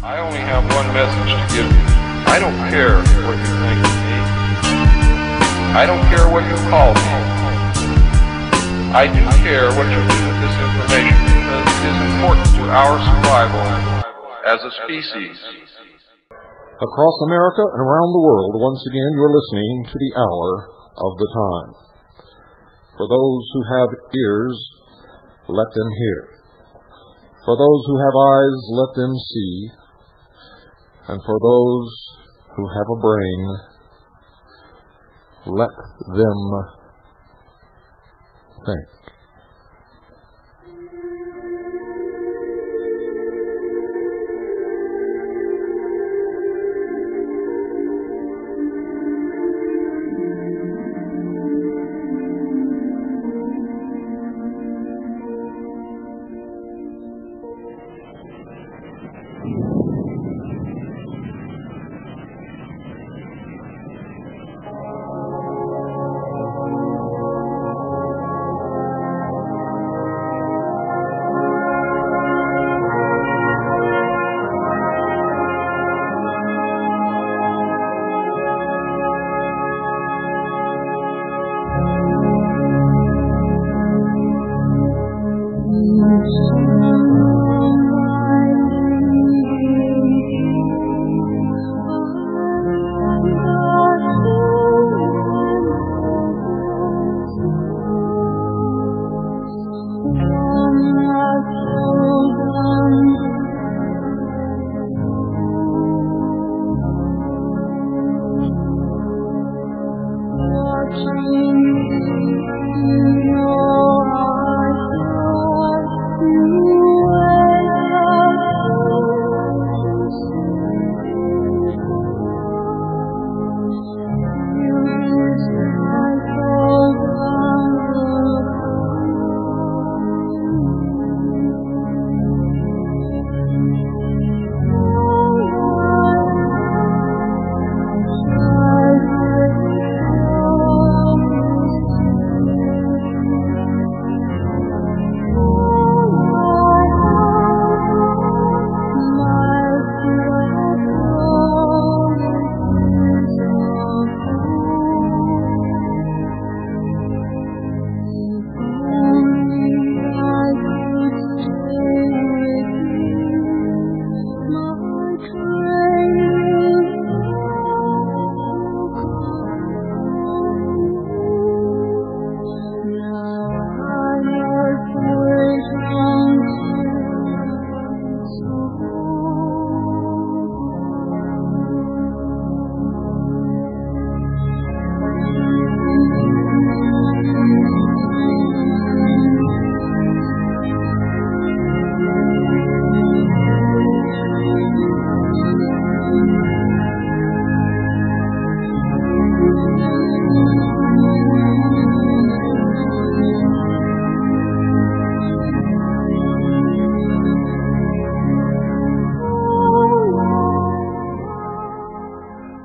I only have one message to give you. I don't care what you think of me. I don't care what you call me. I do care what you do with this information because it is important to our survival as a species. Across America and around the world, once again, you're listening to the hour of the time. For those who have ears, let them hear. For those who have eyes, let them see. And for those who have a brain, let them think.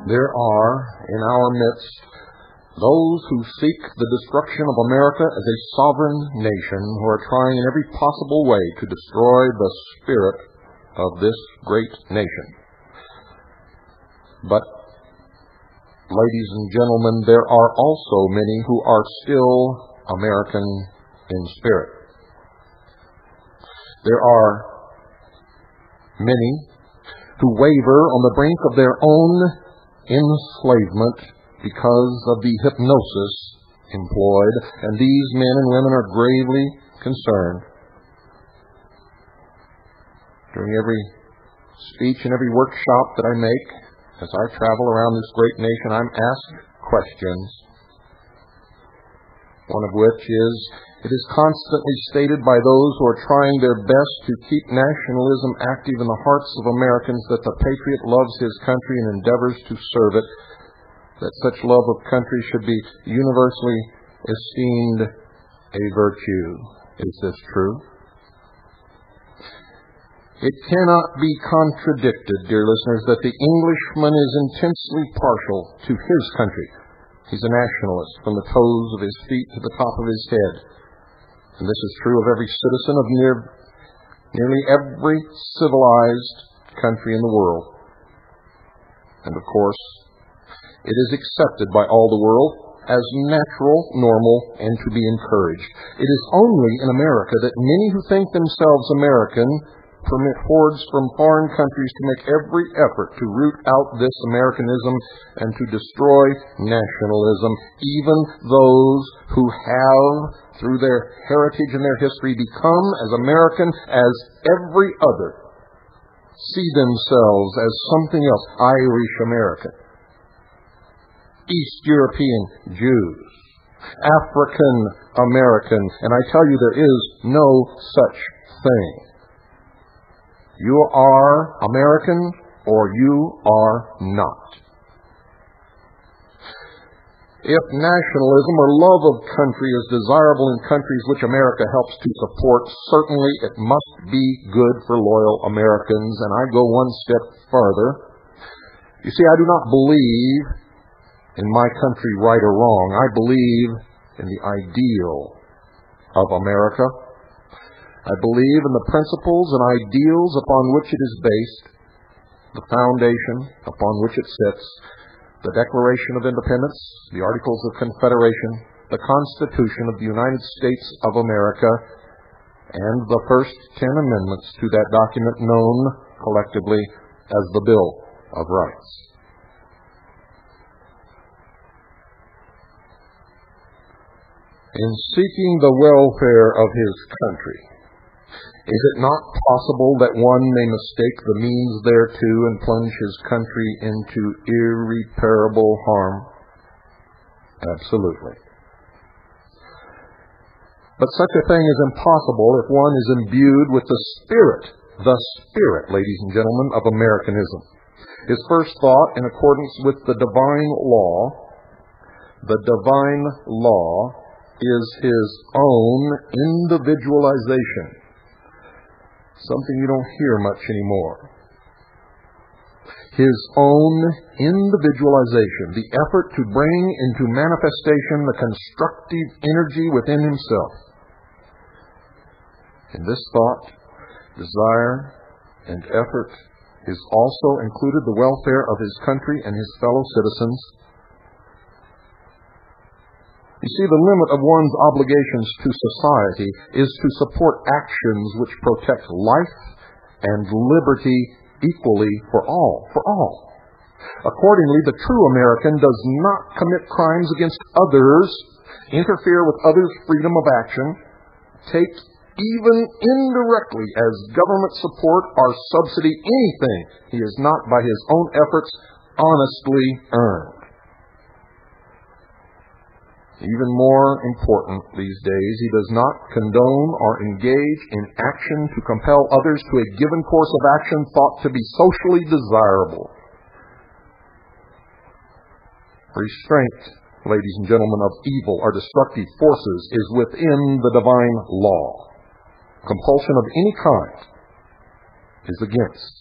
There are in our midst those who seek the destruction of America as a sovereign nation, who are trying in every possible way to destroy the spirit of this great nation. But, ladies and gentlemen, there are also many who are still American in spirit. There are many who waver on the brink of their own enslavement because of the hypnosis employed, and these men and women are gravely concerned. During every speech and every workshop that I make, as I travel around this great nation, I'm asked questions, one of which is, it is constantly stated by those who are trying their best to keep nationalism active in the hearts of Americans that the patriot loves his country and endeavors to serve it, that such love of country should be universally esteemed a virtue. Is this true? It cannot be contradicted, dear listeners, that the Englishman is intensely partial to his country. He's a nationalist from the toes of his feet to the top of his head. And this is true of every citizen of nearly every civilized country in the world. And of course, it is accepted by all the world as natural, normal, and to be encouraged. It is only in America that many who think themselves American permit hordes from foreign countries to make every effort to root out this Americanism and to destroy nationalism. Even those who have, through their heritage and their history, become as American as every other, see themselves as something else: Irish American, East European Jews, African American, and I tell you, there is no such thing. You are American or you are not. If nationalism or love of country is desirable in countries which America helps to support, certainly it must be good for loyal Americans. And I go one step farther. You see, I do not believe in my country, right or wrong. I believe in the ideal of America. I believe in the principles and ideals upon which it is based, the foundation upon which it sits, the Declaration of Independence, the Articles of Confederation, the Constitution of the United States of America, and the first 10 amendments to that document known collectively as the Bill of Rights. In seeking the welfare of his country, is it not possible that one may mistake the means thereto and plunge his country into irreparable harm? Absolutely. But such a thing is impossible if one is imbued with the spirit, ladies and gentlemen, of Americanism. His first thought, in accordance with the divine law, is his own individualization. Something you don't hear much anymore. His own individualization, the effort to bring into manifestation the constructive energy within himself. In this thought, desire, and effort is also included the welfare of his country and his fellow citizens. You see, the limit of one's obligations to society is to support actions which protect life and liberty equally for all. Accordingly, the true American does not commit crimes against others, interfere with others' freedom of action, take even indirectly as government support or subsidy anything he has not by his own efforts honestly earned. Even more important these days, he does not condone or engage in action to compel others to a given course of action thought to be socially desirable. Restraint, ladies and gentlemen, of evil or destructive forces is within the divine law. Compulsion of any kind is against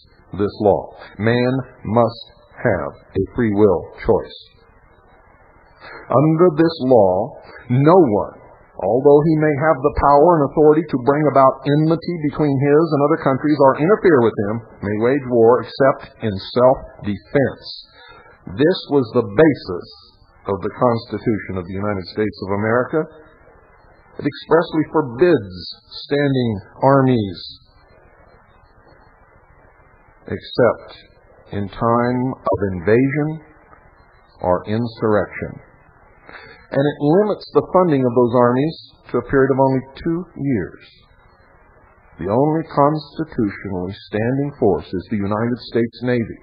this law. Man must have a free will choice. Under this law, no one, although he may have the power and authority to bring about enmity between his and other countries or interfere with them, may wage war except in self-defense. This was the basis of the Constitution of the United States of America. It expressly forbids standing armies except in time of invasion or insurrection. And it limits the funding of those armies to a period of only 2 years. The only constitutionally standing force is the United States Navy.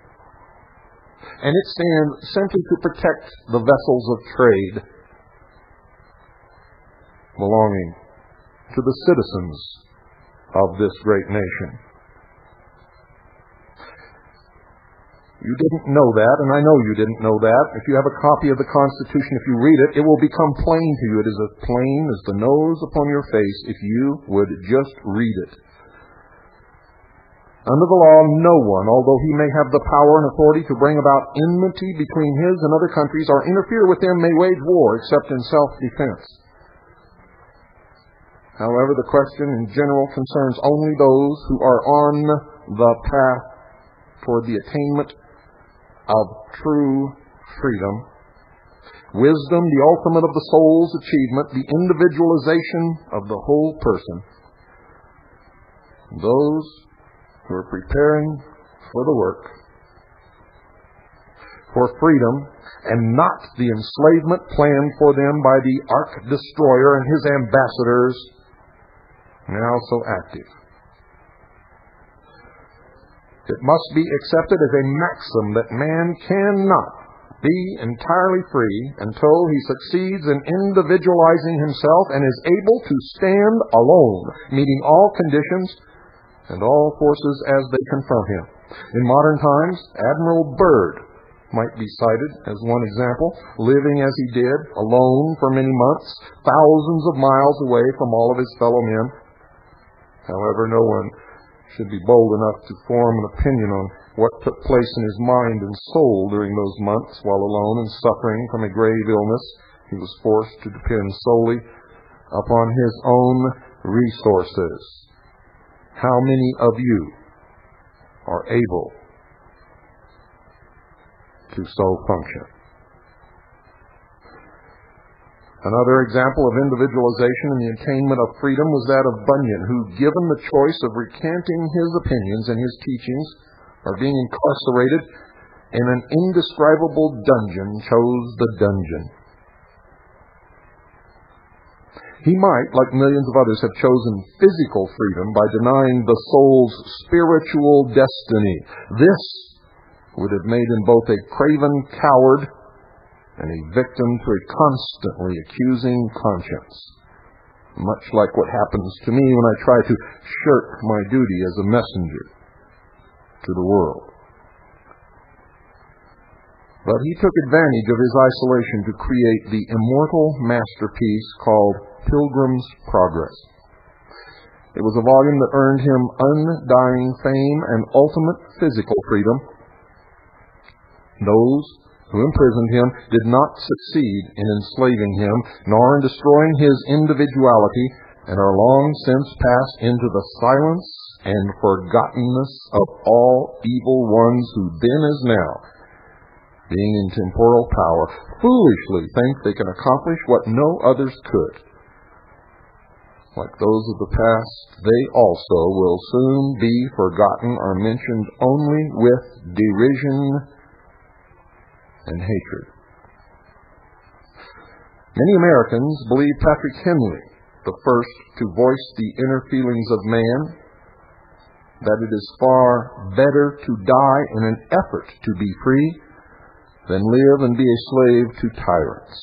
And it stands simply to protect the vessels of trade belonging to the citizens of this great nation. You didn't know that, and I know you didn't know that. If you have a copy of the Constitution, if you read it, it will become plain to you. It is as plain as the nose upon your face if you would just read it. Under the law, no one, although he may have the power and authority to bring about enmity between his and other countries or interfere with them, may wage war except in self-defense. However, the question in general concerns only those who are on the path toward the attainment of true freedom. Wisdom, the ultimate of the soul's achievement, the individualization of the whole person. Those who are preparing for the work, for freedom, and not the enslavement planned for them by the Ark Destroyer and his ambassadors, now so active. It must be accepted as a maxim that man cannot be entirely free until he succeeds in individualizing himself and is able to stand alone, meeting all conditions and all forces as they confront him. In modern times, Admiral Byrd might be cited as one example, living as he did, alone for many months, thousands of miles away from all of his fellow men. However, no one should be bold enough to form an opinion on what took place in his mind and soul during those months while alone and suffering from a grave illness. He was forced to depend solely upon his own resources. How many of you are able to so function? Another example of individualization and the attainment of freedom was that of Bunyan, who, given the choice of recanting his opinions and his teachings or being incarcerated in an indescribable dungeon, chose the dungeon. He might, like millions of others, have chosen physical freedom by denying the soul's spiritual destiny. This would have made him both a craven coward and a victim to a constantly accusing conscience, much like what happens to me when I try to shirk my duty as a messenger to the world. But he took advantage of his isolation to create the immortal masterpiece called Pilgrim's Progress. It was a volume that earned him undying fame and ultimate physical freedom. Those who imprisoned him did not succeed in enslaving him, nor in destroying his individuality, and are long since passed into the silence and forgottenness of all evil ones who then as now, being in temporal power, foolishly think they can accomplish what no others could. Like those of the past, they also will soon be forgotten or mentioned only with derision and hatred. Many Americans believe Patrick Henry, the first to voice the inner feelings of man, that it is far better to die in an effort to be free than live and be a slave to tyrants.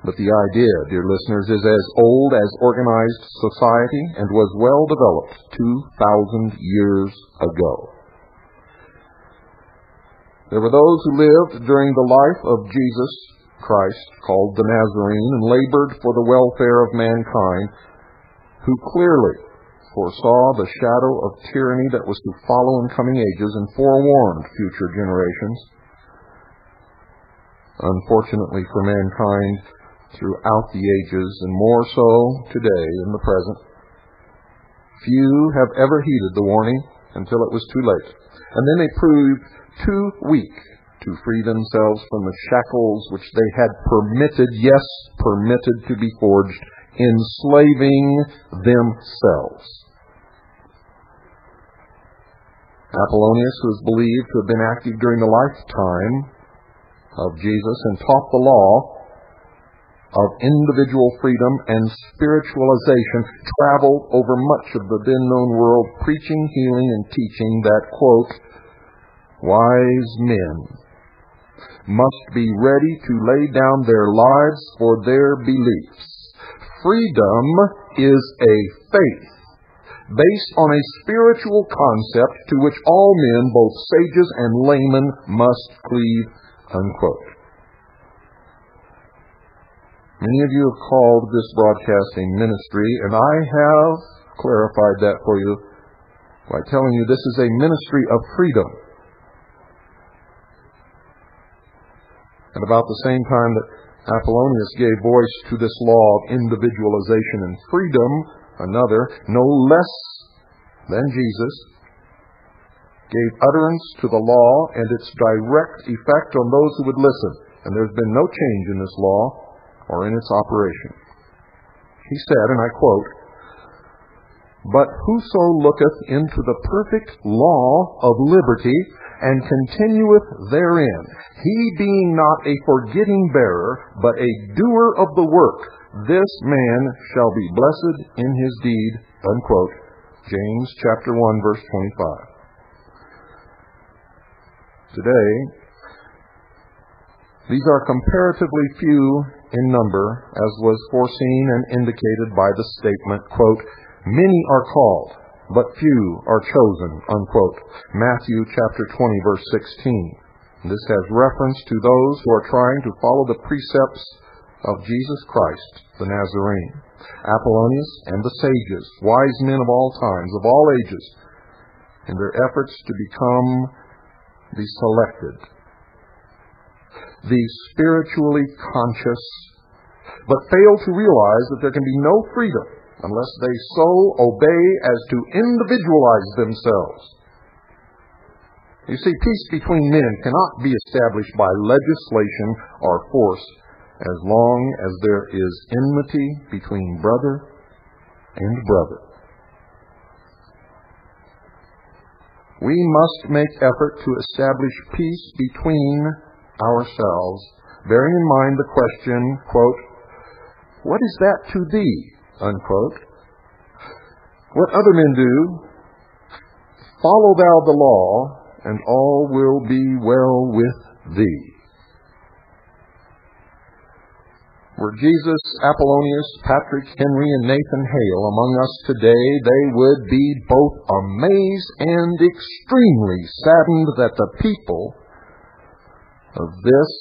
But the idea, dear listeners, is as old as organized society and was well developed 2,000 years ago. There were those who lived during the life of Jesus Christ, called the Nazarene, and labored for the welfare of mankind, who clearly foresaw the shadow of tyranny that was to follow in coming ages and forewarned future generations. Unfortunately for mankind, throughout the ages, and more so today in the present, few have ever heeded the warning until it was too late, and then they proved too weak to free themselves from the shackles which they had permitted to be forged, enslaving themselves. Apollonius, who is believed to have been active during the lifetime of Jesus and taught the law of individual freedom and spiritualization, traveled over much of the then known world, preaching, healing, and teaching that, quote, wise men must be ready to lay down their lives for their beliefs. Freedom is a faith based on a spiritual concept to which all men, both sages and laymen, must cleave, unquote. Many of you have called this broadcast a ministry, and I have clarified that for you by telling you this is a ministry of freedom. At about the same time that Apollonius gave voice to this law of individualization and freedom, another, no less than Jesus, gave utterance to the law and its direct effect on those who would listen, and there's been no change in this law or in its operation. He said, and I quote, "But whoso looketh into the perfect law of liberty, and continueth therein, he being not a forgetting bearer, but a doer of the work, this man shall be blessed in his deed," unquote. James chapter 1, verse 25. Today, these are comparatively few in number, as was foreseen and indicated by the statement, quote, "Many are called, but few are chosen," unquote. Matthew chapter 20, verse 16. This has reference to those who are trying to follow the precepts of Jesus Christ, the Nazarene, Apollonius, and the sages, wise men of all times, of all ages, in their efforts to become the selected, the spiritually conscious, but fail to realize that there can be no freedom unless they so obey as to individualize themselves. You see, peace between men cannot be established by legislation or force as long as there is enmity between brother and brother. We must make effort to establish peace between ourselves, bearing in mind the question, quote, "What is that to thee?" unquote. What other men do, follow thou the law, and all will be well with thee. Were Jesus, Apollonius, Patrick Henry, and Nathan Hale among us today, they would be both amazed and extremely saddened that the people of this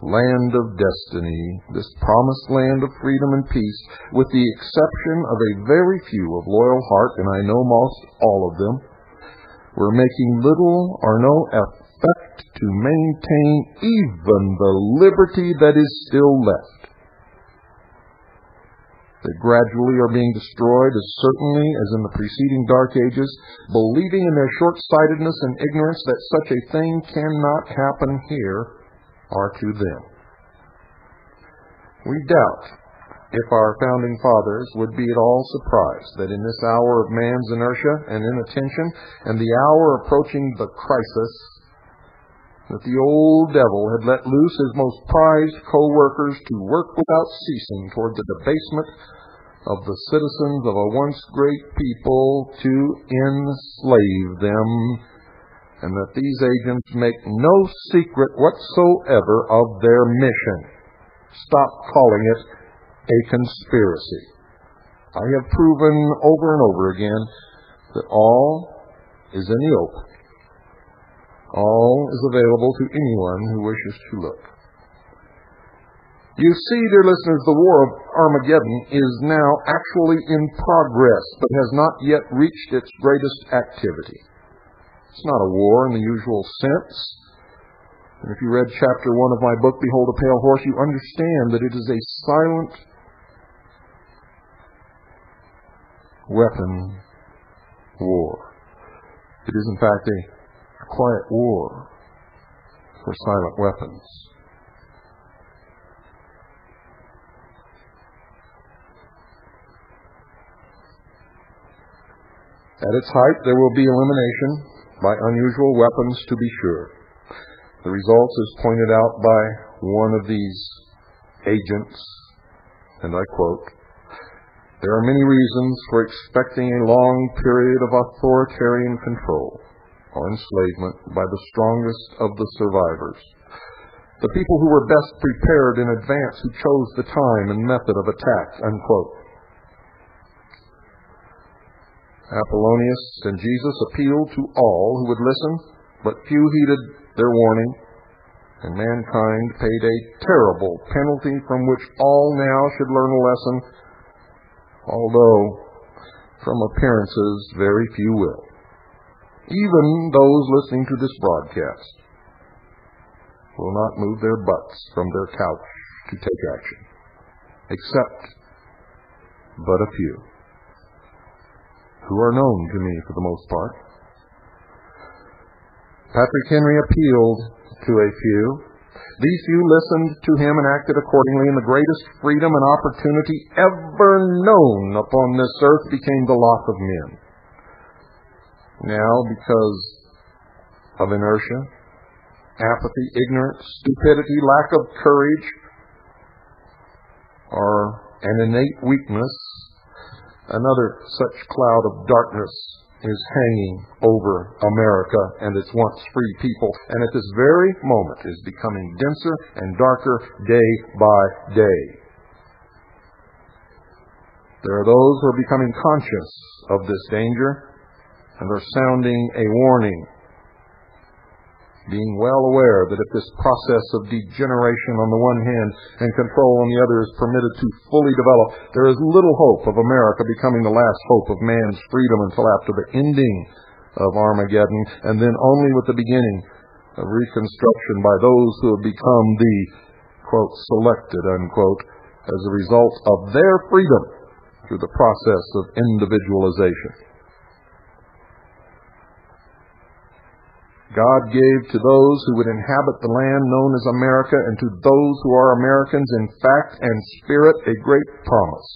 land of destiny, this promised land of freedom and peace, with the exception of a very few of loyal heart, and I know most all of them, were making little or no effort to maintain even the liberty that is still left. They gradually are being destroyed as certainly as in the preceding dark ages, believing in their short-sightedness and ignorance that such a thing cannot happen here or to them. We doubt if our founding fathers would be at all surprised that in this hour of man's inertia and inattention, and the hour approaching the crisis, that the old devil had let loose his most prized co-workers to work without ceasing toward the debasement of the citizens of a once great people, to enslave them, and that these agents make no secret whatsoever of their mission. Stop calling it a conspiracy. I have proven over and over again that all is in the open. All is available to anyone who wishes to look. You see, dear listeners, the war of Armageddon is now actually in progress, but has not yet reached its greatest activity. It's not a war in the usual sense. And if you read chapter 1 of my book, Behold a Pale Horse, you understand that it is a silent weapon war. It is, in fact, a quiet war for silent weapons. At its height, there will be elimination by unusual weapons, to be sure. The result is pointed out by one of these agents, and I quote, "There are many reasons for expecting a long period of authoritarian control or enslavement by the strongest of the survivors, the people who were best prepared in advance, who chose the time and method of attack," unquote. Apollonius and Jesus appealed to all who would listen, but few heeded their warning, and mankind paid a terrible penalty from which all now should learn a lesson, although from appearances very few will. Even those listening to this broadcast will not move their butts from their couch to take action, except but a few, who are known to me for the most part. Patrick Henry appealed to a few. These few listened to him and acted accordingly, and the greatest freedom and opportunity ever known upon this earth became the lot of men. Now, because of inertia, apathy, ignorance, stupidity, lack of courage, or an innate weakness, another such cloud of darkness is hanging over America and its once free people, and at this very moment is becoming denser and darker day by day. There are those who are becoming conscious of this danger and are sounding a warning, being well aware that if this process of degeneration on the one hand and control on the other is permitted to fully develop, there is little hope of America becoming the last hope of man's freedom until after the ending of Armageddon, and then only with the beginning of reconstruction by those who have become the, quote, selected, unquote, as a result of their freedom through the process of individualization. God gave to those who would inhabit the land known as America, and to those who are Americans in fact and spirit, a great promise.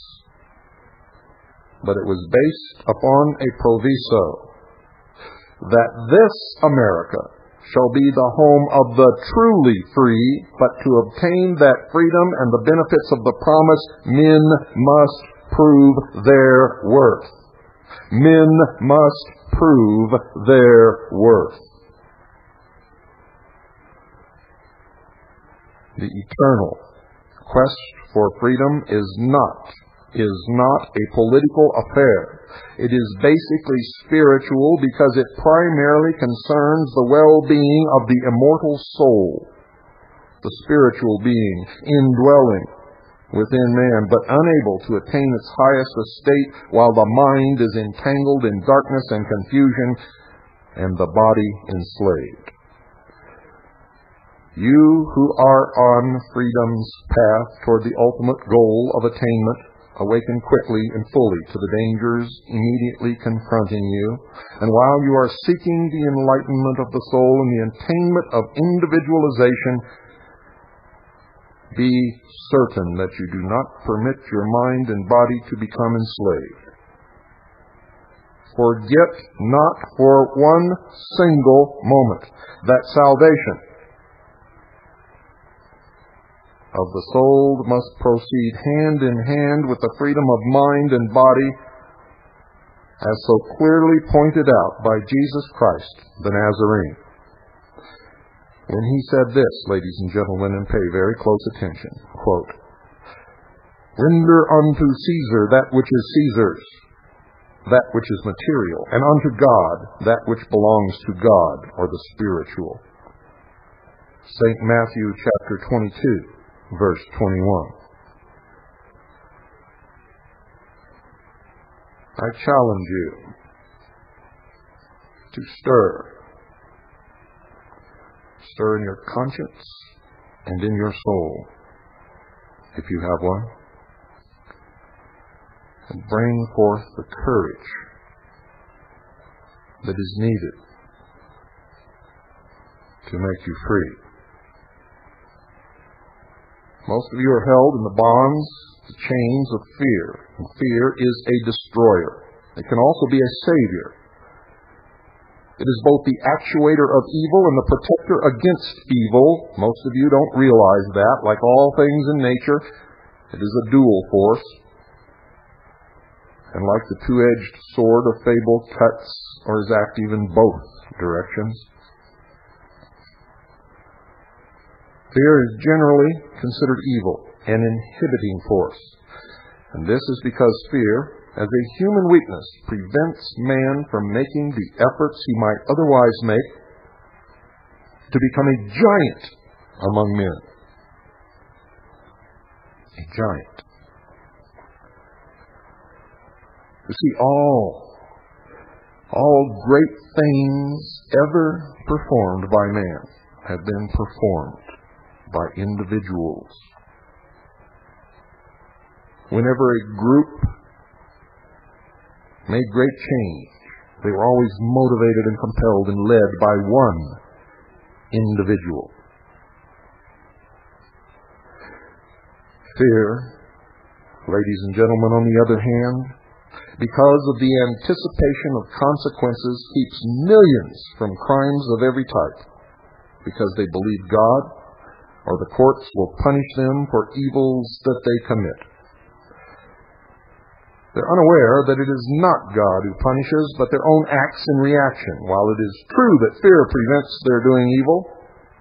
But it was based upon a proviso that this America shall be the home of the truly free, but to obtain that freedom and the benefits of the promise, men must prove their worth. Men must prove their worth. The eternal quest for freedom is not a political affair. It is basically spiritual because it primarily concerns the well-being of the immortal soul, the spiritual being indwelling within man, but unable to attain its highest estate while the mind is entangled in darkness and confusion and the body enslaved. You who are on freedom's path toward the ultimate goal of attainment, awaken quickly and fully to the dangers immediately confronting you. And while you are seeking the enlightenment of the soul and the attainment of individualization, be certain that you do not permit your mind and body to become enslaved. Forget not for one single moment that salvation of the soul must proceed hand in hand with the freedom of mind and body, as so clearly pointed out by Jesus Christ the Nazarene. When he said this, ladies and gentlemen, and pay very close attention, quote, "Render unto Caesar that which is Caesar's, that which is material, and unto God that which belongs to God," or the spiritual. St. Matthew chapter 22. Verse 21. I challenge you to stir in your conscience and in your soul, if you have one, and bring forth the courage that is needed to make you free. Most of you are held in the bonds, the chains of fear. And fear is a destroyer. It can also be a savior. It is both the actuator of evil and the protector against evil. Most of you don't realize that. Like all things in nature, it is a dual force. And like the two-edged sword of fable, cuts or is active in both directions. Fear is generally considered evil, an inhibiting force. And this is because fear, as a human weakness, prevents man from making the efforts he might otherwise make to become a giant among men. A giant. You see, all great things ever performed by man have been performed by individuals. Whenever a group made great change, they were always motivated and compelled and led by one individual. Fear, ladies and gentlemen, on the other hand, because of the anticipation of consequences, keeps millions from crimes of every type, because they believe God or the courts will punish them for evils that they commit. They're unaware that it is not God who punishes, but their own acts in reaction. While it is true that fear prevents their doing evil,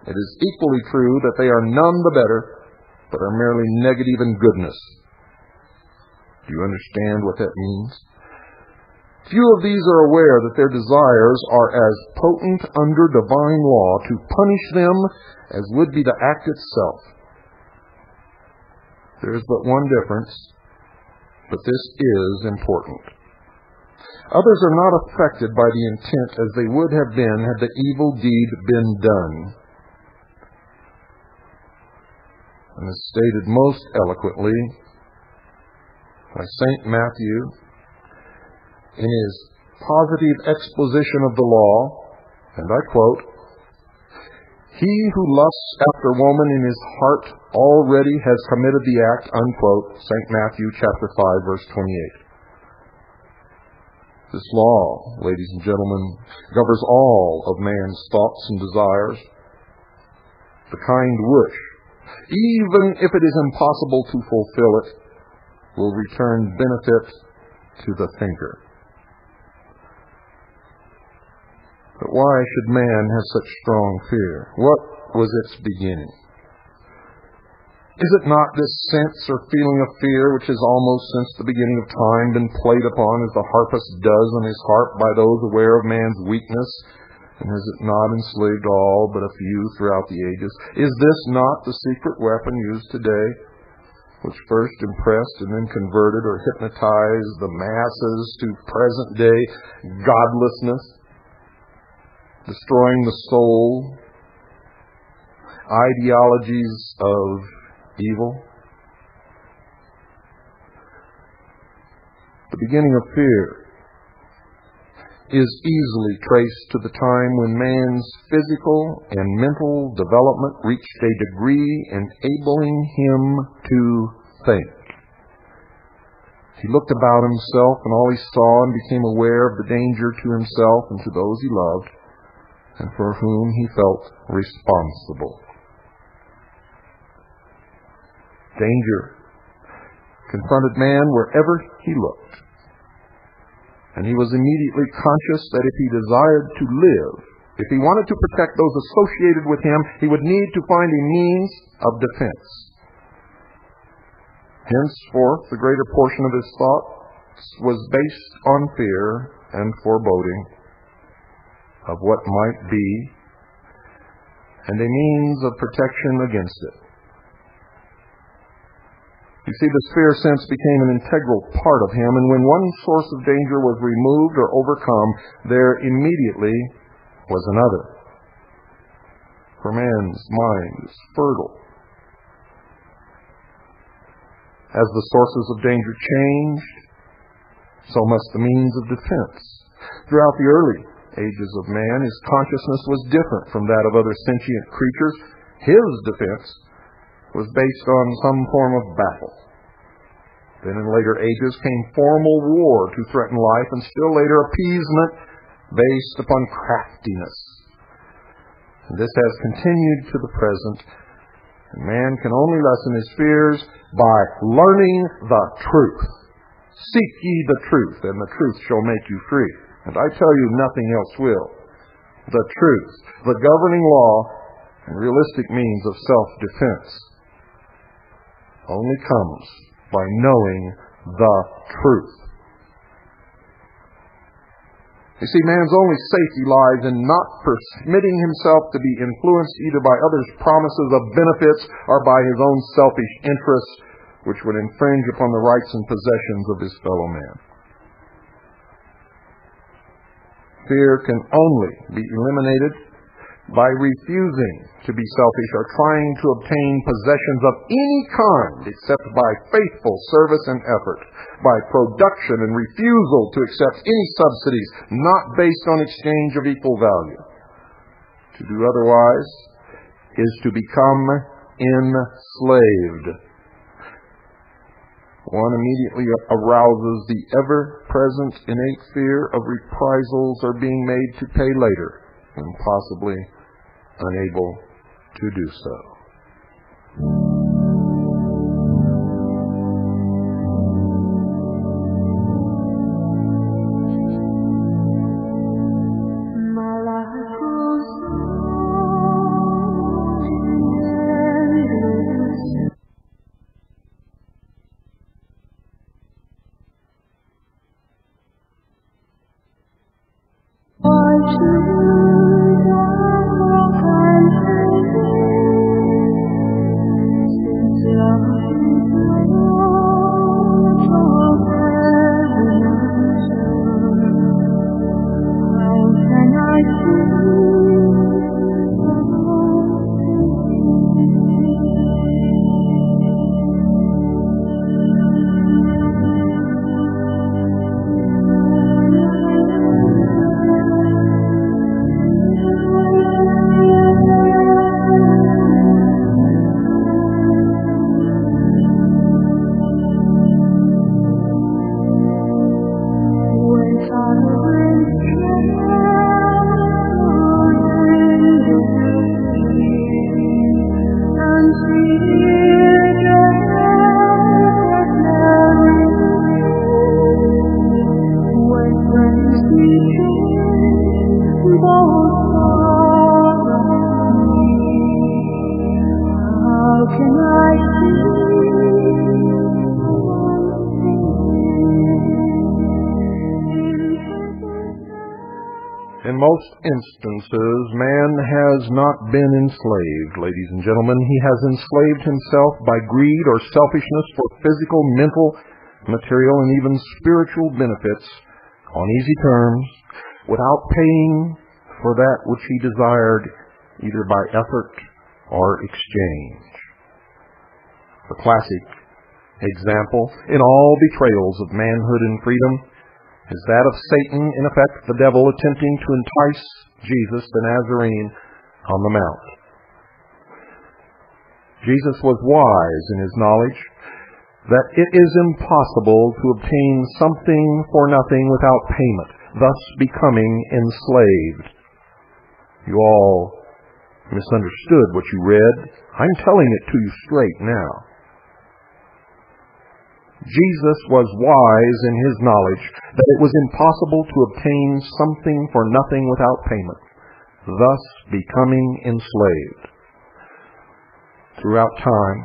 it is equally true that they are none the better, but are merely negative in goodness. Do you understand what that means? Few of these are aware that their desires are as potent under divine law to punish them as would be the act itself. There is but one difference, but this is important. Others are not affected by the intent as they would have been had the evil deed been done. And as stated most eloquently by St. Matthew in his positive exposition of the law, and I quote, "He who lusts after woman in his heart already has committed the act," unquote, St. Matthew chapter 5, verse 28. This law, ladies and gentlemen, governs all of man's thoughts and desires. The kind which, even if it is impossible to fulfill it, will return benefit to the thinker. But why should man have such strong fear? What was its beginning? Is it not this sense or feeling of fear which has almost since the beginning of time been played upon as the harpist does on his harp by those aware of man's weakness? And has it not enslaved all but a few throughout the ages? Is this not the secret weapon used today, which first impressed and then converted or hypnotized the masses to present-day godlessness, destroying the soul, ideologies of evil? The beginning of fear is easily traced to the time when man's physical and mental development reached a degree enabling him to think. He looked about himself and all he saw and became aware of the danger to himself and to those he loved and for whom he felt responsible. Danger confronted man wherever he looked, and he was immediately conscious that if he desired to live, if he wanted to protect those associated with him, he would need to find a means of defense. Henceforth, the greater portion of his thoughts was based on fear and foreboding of what might be, and a means of protection against it. You see, this fear sense became an integral part of him, and when one source of danger was removed or overcome, there immediately was another. For man's mind is fertile. As the sources of danger changed, so must the means of defense. Throughout the early ages of man, his consciousness was different from that of other sentient creatures. His defense was based on some form of battle. Then in later ages came formal war to threaten life, and still later appeasement based upon craftiness. And this has continued to the present, and man can only lessen his fears by learning the truth. Seek ye the truth, and the truth shall make you free. And I tell you, nothing else will. The truth, the governing law, and realistic means of self-defense only comes by knowing the truth. You see, man's only safety lies in not permitting himself to be influenced either by others' promises of benefits or by his own selfish interests, which would infringe upon the rights and possessions of his fellow man. Fear can only be eliminated by refusing to be selfish or trying to obtain possessions of any kind except by faithful service and effort, by production and refusal to accept any subsidies not based on exchange of equal value. To do otherwise is to become enslaved. One immediately arouses the ever-present innate fear of reprisals or being made to pay later, and possibly unable to do so. In most instances, man has not been enslaved, ladies and gentlemen. He has enslaved himself by greed or selfishness for physical, mental, material, and even spiritual benefits on easy terms without paying for that which he desired either by effort or exchange. The classic example in all betrayals of manhood and freedom is that of Satan, in effect the devil, attempting to entice Jesus the Nazarene on the Mount. Jesus was wise in his knowledge that it is impossible to obtain something for nothing without payment, thus becoming enslaved. You all misunderstood what you read. I'm telling it to you straight now. Jesus was wise in his knowledge that it was impossible to obtain something for nothing without payment, thus becoming enslaved. Throughout time,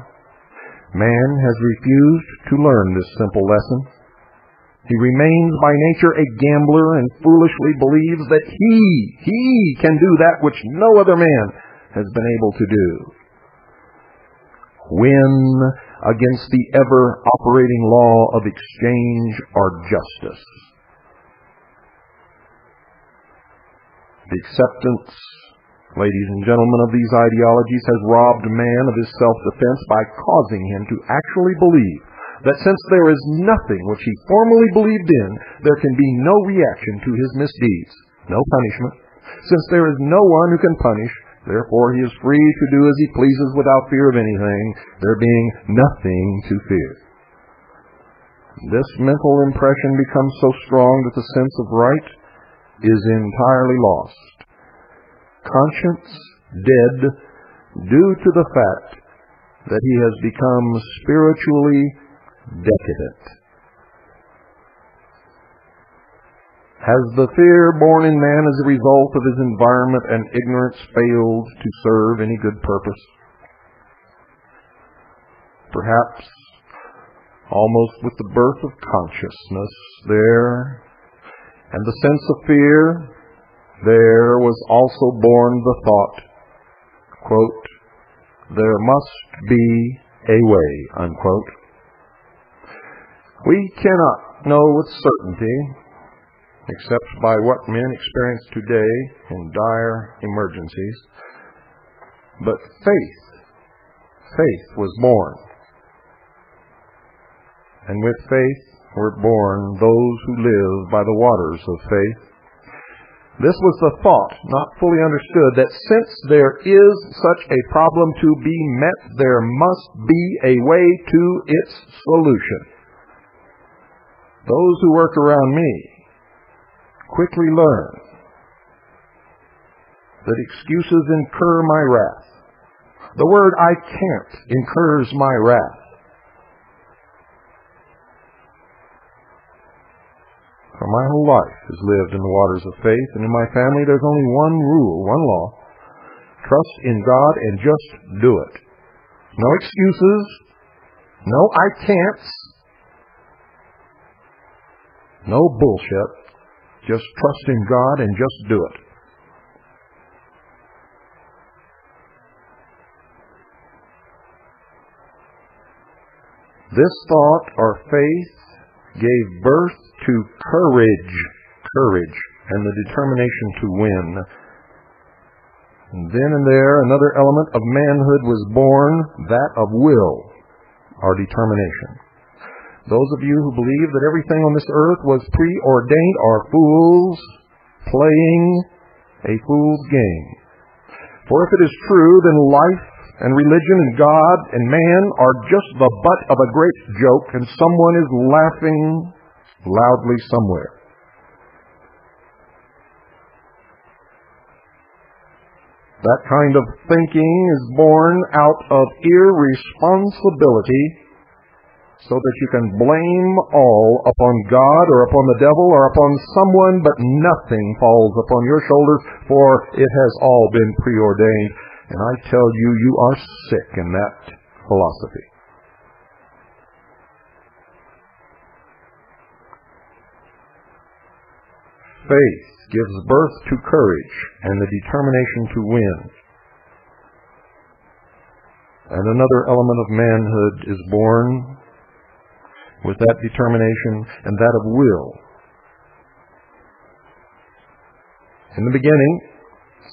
man has refused to learn this simple lesson. He remains by nature a gambler and foolishly believes that he can do that which no other man has been able to do. Win against the ever-operating law of exchange or justice. The acceptance, ladies and gentlemen, of these ideologies has robbed man of his self-defense by causing him to actually believe that since there is nothing which he formerly believed in, there can be no reaction to his misdeeds, no punishment. Since there is no one who can punish, therefore he is free to do as he pleases without fear of anything, there being nothing to fear. This mental impression becomes so strong that the sense of right is entirely lost. Conscience dead due to the fact that he has become spiritually decadent. Has the fear born in man as a result of his environment and ignorance failed to serve any good purpose? Perhaps, almost with the birth of consciousness there, and the sense of fear, there was also born the thought, quote, there must be a way, unquote. We cannot know with certainty, except by what men experience today in dire emergencies. But faith was born. And with faith were born those who live by the waters of faith. This was the thought, not fully understood, that since there is such a problem to be met, there must be a way to its solution. Those who work around me quickly learn that excuses incur my wrath. The word "I can't" incurs my wrath. For my whole life is lived in the waters of faith, and in my family there's only one rule, one law. Trust in God and just do it. No excuses, no "I can'ts," no bullshit. Just trust in God and just do it. This thought or faith gave birth to courage, and the determination to win. And then and there, another element of manhood was born, that of will, or determination. Those of you who believe that everything on this earth was preordained are fools playing a fool's game. For if it is true, then life and religion and God and man are just the butt of a great joke, and someone is laughing loudly somewhere. That kind of thinking is born out of irresponsibility, so that you can blame all upon God or upon the devil or upon someone, but nothing falls upon your shoulders, for it has all been preordained. And I tell you, you are sick in that philosophy. Faith gives birth to courage and the determination to win. And another element of manhood is born with that determination and that of will. In the beginning,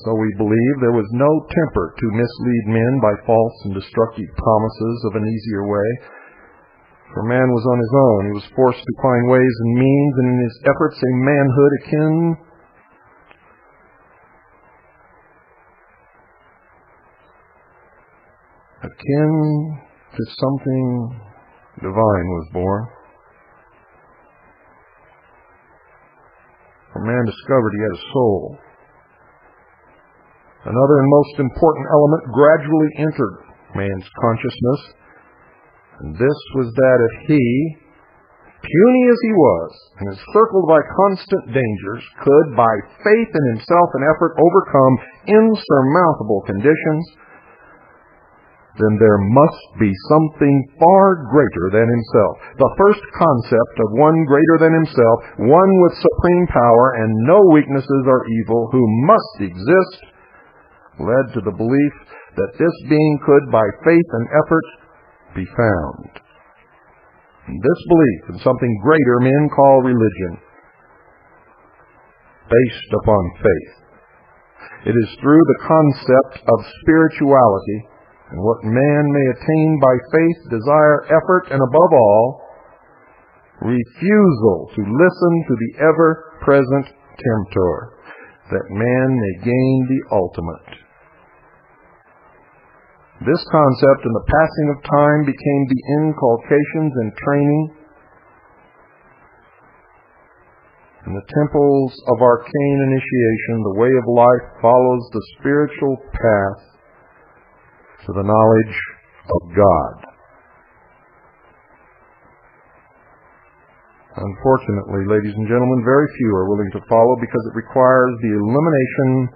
so we believe, there was no temper to mislead men by false and destructive promises of an easier way. For man was on his own. He was forced to find ways and means, and in his efforts a manhood akin to something divine was born. For man discovered he had a soul. Another and most important element gradually entered man's consciousness, and this was that if he, puny as he was, and encircled by constant dangers, could, by faith in himself and effort, overcome insurmountable conditions, then there must be something far greater than himself. The first concept of one greater than himself, one with supreme power and no weaknesses or evil, who must exist, led to the belief that this being could, by faith and effort, be found. And this belief in something greater men call religion, based upon faith. It is through the concept of spirituality and what man may attain by faith, desire, effort, and above all, refusal to listen to the ever-present tempter, that man may gain the ultimate. This concept in the passing of time became the inculcations and training in the temples of arcane initiation. The way of life follows the spiritual path to the knowledge of God. Unfortunately, ladies and gentlemen, very few are willing to follow because it requires the elimination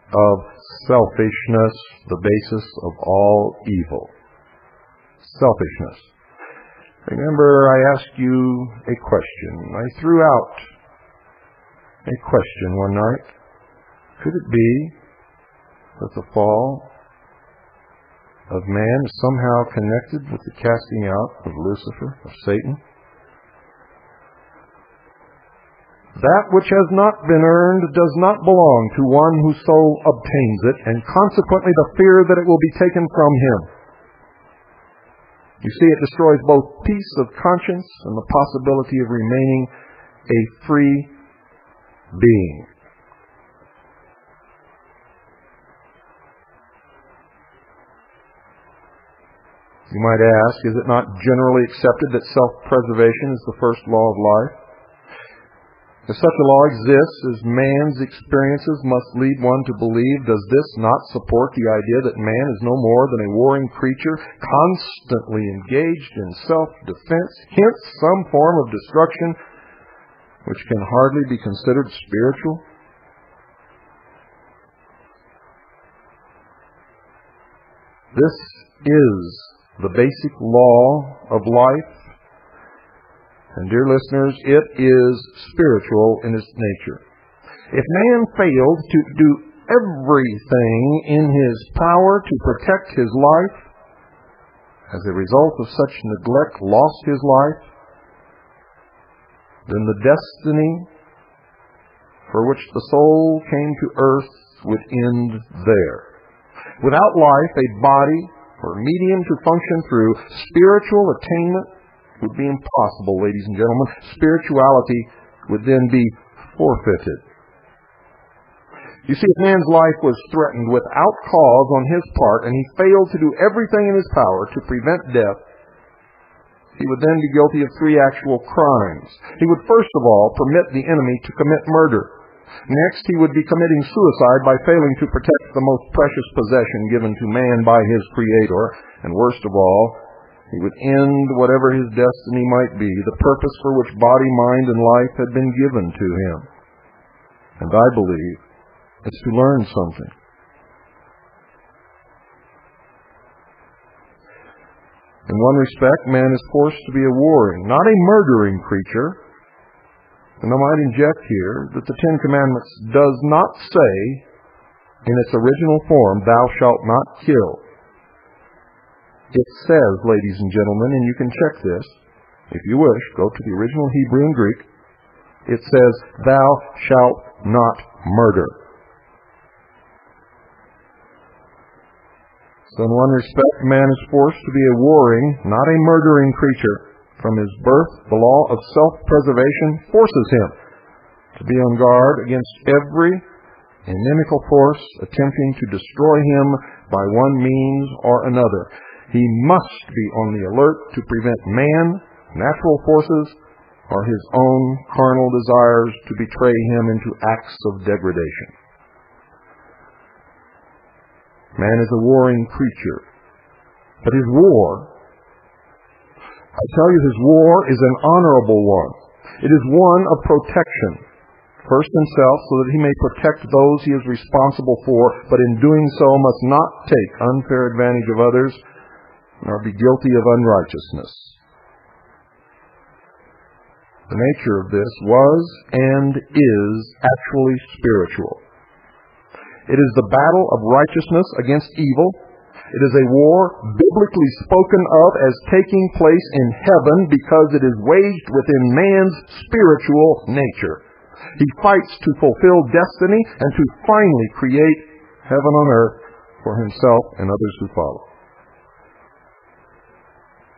of selfishness, the basis of all evil. Selfishness. Remember, I asked you a question. I threw out a question one night. Could it be that the fall of man is somehow connected with the casting out of Lucifer, of Satan? That which has not been earned does not belong to one who so obtains it, and consequently the fear that it will be taken from him. You see, it destroys both peace of conscience and the possibility of remaining a free being. You might ask, is it not generally accepted that self-preservation is the first law of life? If such a law exists, as man's experiences must lead one to believe, does this not support the idea that man is no more than a warring creature, constantly engaged in self-defense, hence some form of destruction, which can hardly be considered spiritual? This is the basic law of life. And dear listeners, it is spiritual in its nature. If man failed to do everything in his power to protect his life, as a result of such neglect lost his life, then the destiny for which the soul came to earth would end there. Without life, a body or medium to function through, spiritual attainment would be impossible, ladies and gentlemen. Spirituality would then be forfeited. You see, if man's life was threatened without cause on his part, and he failed to do everything in his power to prevent death, he would then be guilty of three actual crimes. He would first of all permit the enemy to commit murder. Next, he would be committing suicide by failing to protect the most precious possession given to man by his Creator. And worst of all, he would end whatever his destiny might be, the purpose for which body, mind, and life had been given to him. And I believe it's to learn something. In one respect, man is forced to be a warring, not a murdering creature. And I might inject here that the Ten Commandments does not say, in its original form, thou shalt not kill. It says, ladies and gentlemen, and you can check this, if you wish, go to the original Hebrew and Greek. It says, thou shalt not murder. So in one respect, man is forced to be a warring, not a murdering creature. From his birth, the law of self-preservation forces him to be on guard against every inimical force attempting to destroy him by one means or another. He must be on the alert to prevent man, natural forces, or his own carnal desires to betray him into acts of degradation. Man is a warring creature, but his war, I tell you, his war is an honorable one. It is one of protection. First himself, so that he may protect those he is responsible for, but in doing so must not take unfair advantage of others, nor be guilty of unrighteousness. The nature of this was and is actually spiritual. It is the battle of righteousness against evil. It is a war biblically spoken of as taking place in heaven because it is waged within man's spiritual nature. He fights to fulfill destiny and to finally create heaven on earth for himself and others who follow.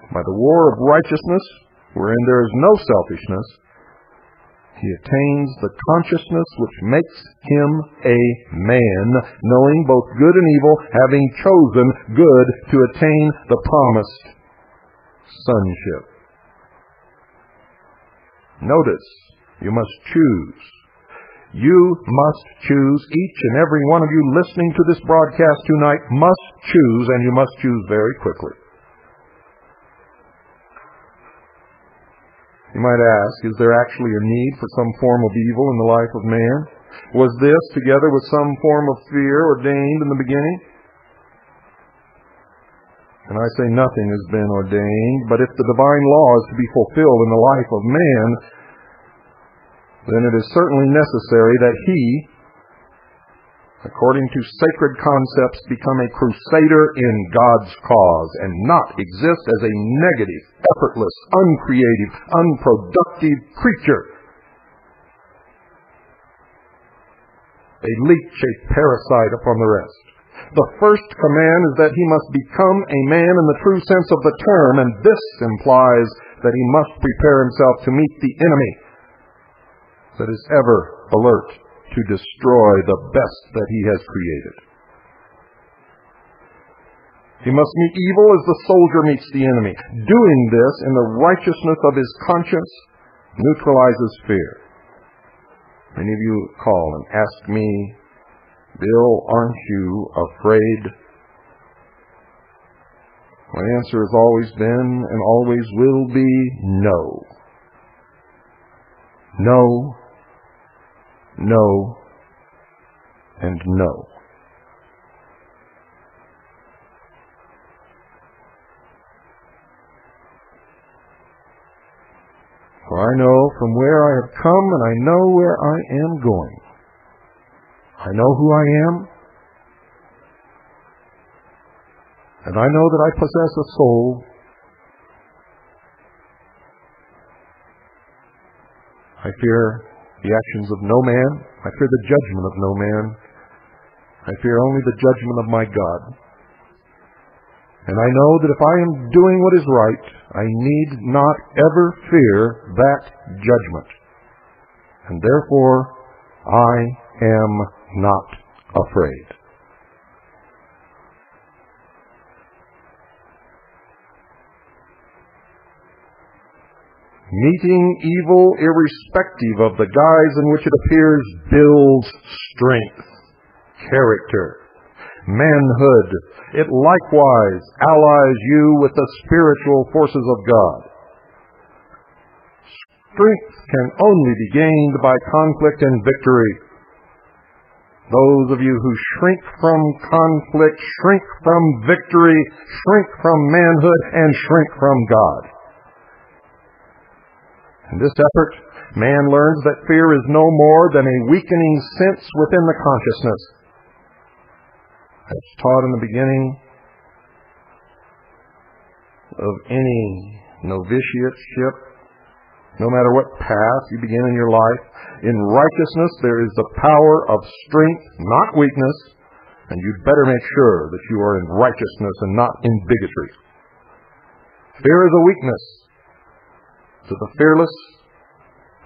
By the war of righteousness, wherein there is no selfishness, he attains the consciousness which makes him a man, knowing both good and evil, having chosen good to attain the promised sonship. Notice, you must choose. You must choose. Each and every one of you listening to this broadcast tonight must choose, and you must choose very quickly. You might ask, is there actually a need for some form of evil in the life of man? Was this, together with some form of fear, ordained in the beginning? And I say nothing has been ordained, but if the divine law is to be fulfilled in the life of man, then it is certainly necessary that he, according to sacred concepts, become a crusader in God's cause and not exist as a negative, effortless, uncreative, unproductive creature. A leech, a parasite upon the rest. The first command is that he must become a man in the true sense of the term, and this implies that he must prepare himself to meet the enemy that is ever alert to destroy the best that he has created. He must meet evil as the soldier meets the enemy. Doing this in the righteousness of his conscience neutralizes fear. Many of you call and ask me, Bill, aren't you afraid? My answer has always been and always will be no. No, no, and no. For I know from where I have come, and I know where I am going. I know who I am, and I know that I possess a soul. I fear the actions of no man. I fear the judgment of no man. I fear only the judgment of my God. And I know that if I am doing what is right, I need not ever fear that judgment. And therefore, I am not afraid. Meeting evil, irrespective of the guise in which it appears, builds strength, character, manhood. It likewise allies you with the spiritual forces of God. Strength can only be gained by conflict and victory. Those of you who shrink from conflict, shrink from victory, shrink from manhood, and shrink from God. In this effort, man learns that fear is no more than a weakening sense within the consciousness. As taught in the beginning of any novitiateship, no matter what path you begin in your life, in righteousness there is the power of strength, not weakness, and you'd better make sure that you are in righteousness and not in bigotry. Fear is a weakness. To the fearless,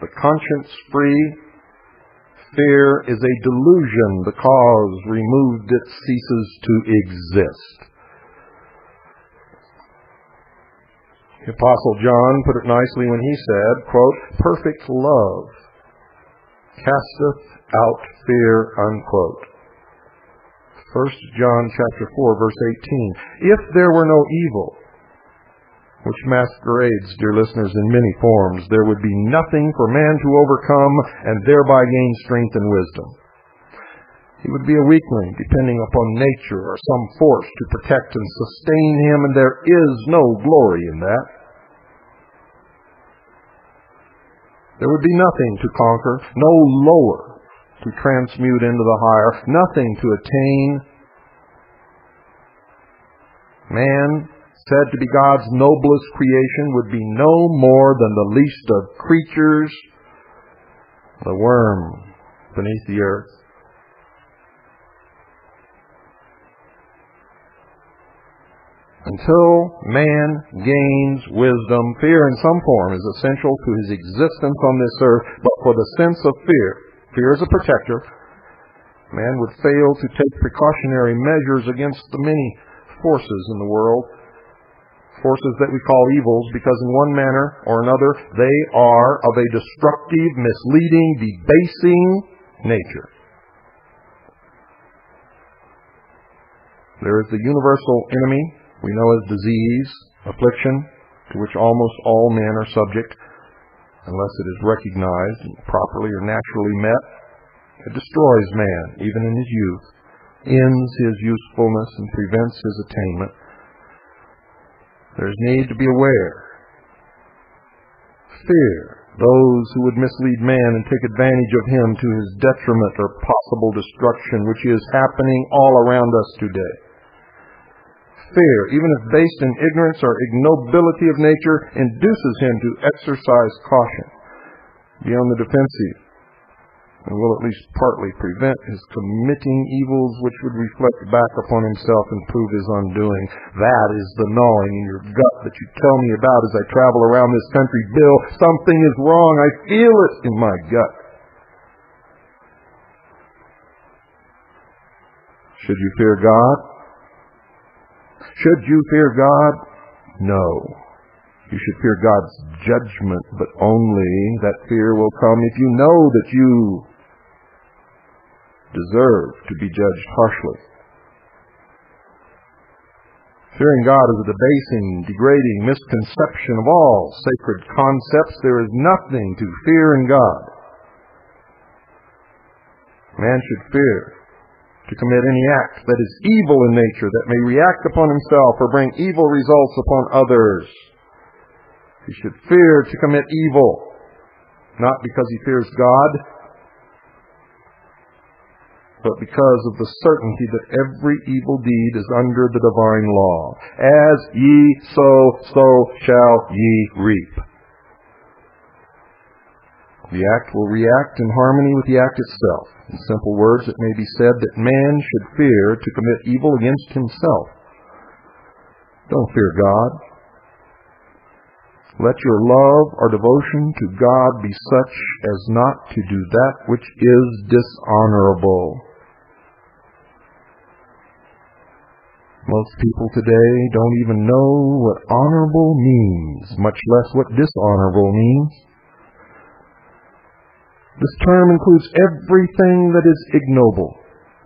the conscience-free, fear is a delusion because removed it ceases to exist. The Apostle John put it nicely when he said, quote, perfect love casteth out fear, unquote. 1 John chapter 4, verse 18. If there were no evil, which masquerades, dear listeners, in many forms, there would be nothing for man to overcome and thereby gain strength and wisdom. He would be a weakling, depending upon nature or some force to protect and sustain him, and there is no glory in that. There would be nothing to conquer, no lower to transmute into the higher, nothing to attain. Man, said to be God's noblest creation, would be no more than the least of creatures, the worm beneath the earth. Until man gains wisdom, fear in some form is essential to his existence on this earth, but for the sense of fear is a protector, man would fail to take precautionary measures against the many forces in the world, forces that we call evils, because in one manner or another they are of a destructive, misleading, debasing nature. There is the universal enemy we know as disease, affliction, to which almost all men are subject, unless it is recognized and properly or naturally met. It destroys man, even in his youth, ends his usefulness, and prevents his attainment. There's need to be aware. Fear those who would mislead man and take advantage of him to his detriment or possible destruction, which is happening all around us today. Fear, even if based in ignorance or ignobility of nature, induces him to exercise caution, be on the defensive, and will at least partly prevent his committing evils which would reflect back upon himself and prove his undoing. That is the gnawing in your gut that you tell me about as I travel around this country. Bill, something is wrong. I feel it in my gut. Should you fear God? Should you fear God? No. You should fear God's judgment, but only that fear will come if you know that you deserve to be judged harshly. Fearing God is a debasing, degrading misconception of all sacred concepts. There is nothing to fear in God. Man should fear to commit any act that is evil in nature, that may react upon himself or bring evil results upon others. He should fear to commit evil, not because he fears God, but because of the certainty that every evil deed is under the divine law. As ye sow, so shall ye reap. The act will react in harmony with the act itself. In simple words, it may be said that man should fear to commit evil against himself. Don't fear God. Let your love or devotion to God be such as not to do that which is dishonorable. Most people today don't even know what honorable means, much less what dishonorable means. This term includes everything that is ignoble,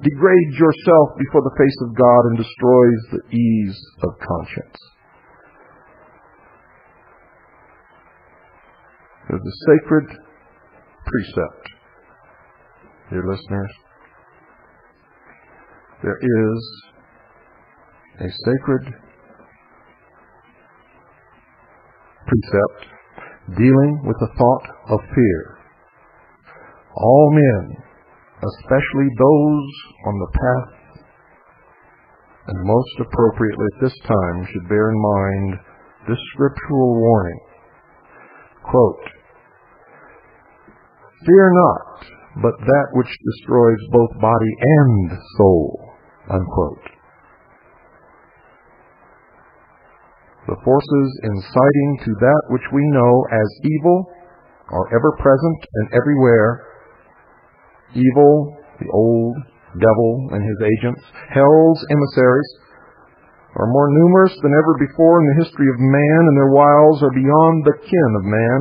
degrades yourself before the face of God, and destroys the ease of conscience. There's a sacred precept, dear listeners. There is a sacred precept dealing with the thought of fear. All men, especially those on the path, and most appropriately at this time, should bear in mind this scriptural warning. Quote, "Fear not, but that which destroys both body and soul." Unquote. The forces inciting to that which we know as evil are ever present and everywhere. Evil, the old devil and his agents, hell's emissaries, are more numerous than ever before in the history of man, and their wiles are beyond the ken of man.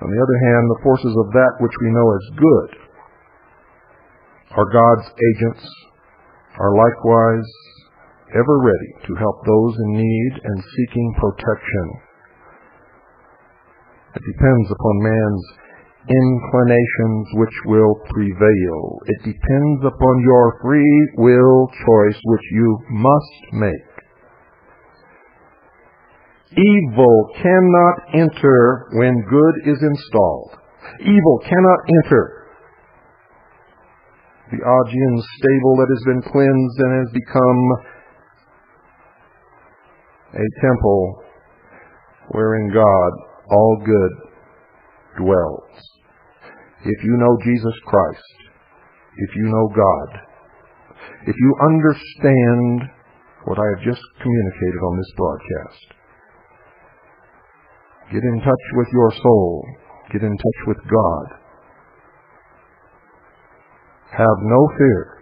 On the other hand, the forces of that which we know as good are God's agents, are likewise ever ready to help those in need and seeking protection. It depends upon man's inclinations which will prevail. It depends upon your free will choice, which you must make. Evil cannot enter when good is installed. Evil cannot enter the Augean stable that has been cleansed and has become a temple wherein God, all good, dwells. If you know Jesus Christ, if you know God, if you understand what I have just communicated on this broadcast, get in touch with your soul, get in touch with God. Have no fear,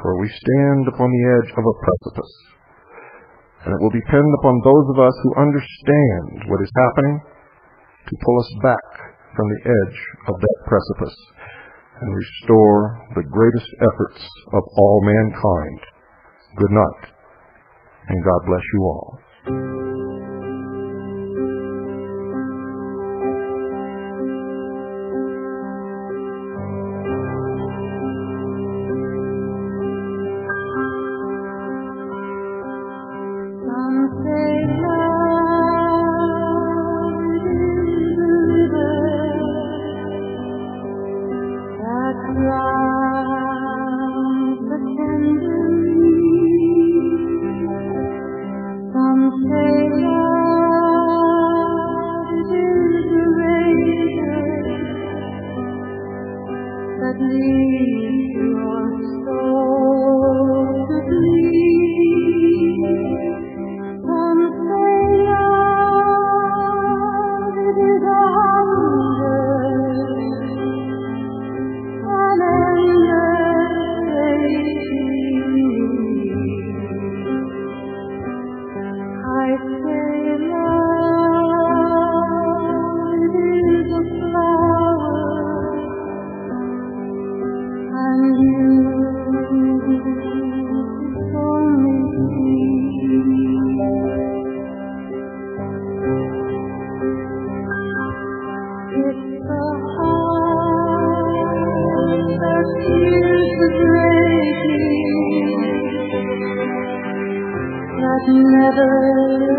for we stand upon the edge of a precipice. And it will depend upon those of us who understand what is happening to pull us back from the edge of that precipice and restore the greatest efforts of all mankind. Good night, and God bless you all. Some never